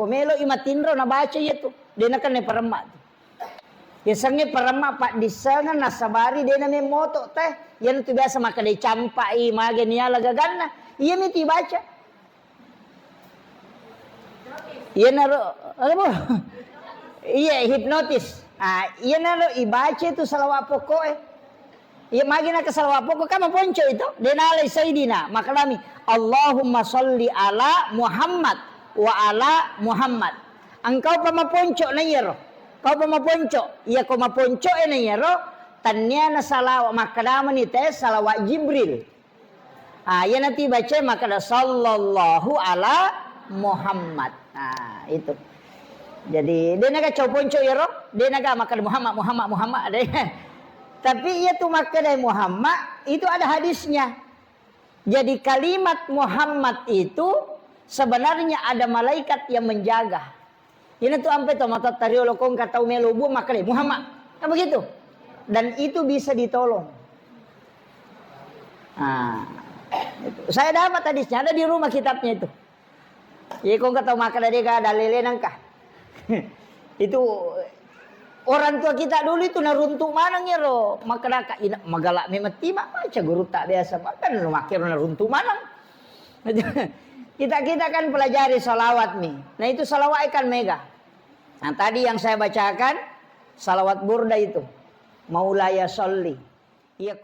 komelo imatindro na baca itu. Dia kan ne parama. Ya sange parama pak disangan nasabari dia na me moto teh. Yan tu biasa maka de campai mage niya lagaganna. Iya miti baca. Iya naro apa? Iya hipnotis. Iya naro ibaca itu salawat pokok. Iya magina ke salawat pokok kama ponco itu. Denalai sayidina makalami Allahumma sholli ala Muhammad wa ala Muhammad. Engkau pamaponco na yero. Kau pamaponco. Iya ko maponco na yero. Tanya na salawat makadama ni teh salawat Jibril. Iya nanti baca makada sallallahu ala Muhammad. Itu. Jadi dia naga coponco yero. Dia naga makada Muhammad. Tapi ia tuh makada Muhammad itu ada hadisnya. Jadi kalimat Muhammad itu sebenarnya ada malaikat yang menjaga. Ini tuh sampai tuh mata tariolo kong kata melubu makada Muhammad. Kan begitu. Dan itu bisa ditolong. Itu. Saya dapat hadisnya ada di rumah kitabnya itu. Ya kong kata makada dia ada lele nangkah. Itu orang tua kita dulu itu naruntuk manang ya ro. Maka magalak memeti baca guru tak biasa makan makir naruntuk manang. Kita kan pelajari salawat nih. Nah itu salawat ikan mega. Nah tadi yang saya bacakan salawat burda itu. Maulaya sholli. Ya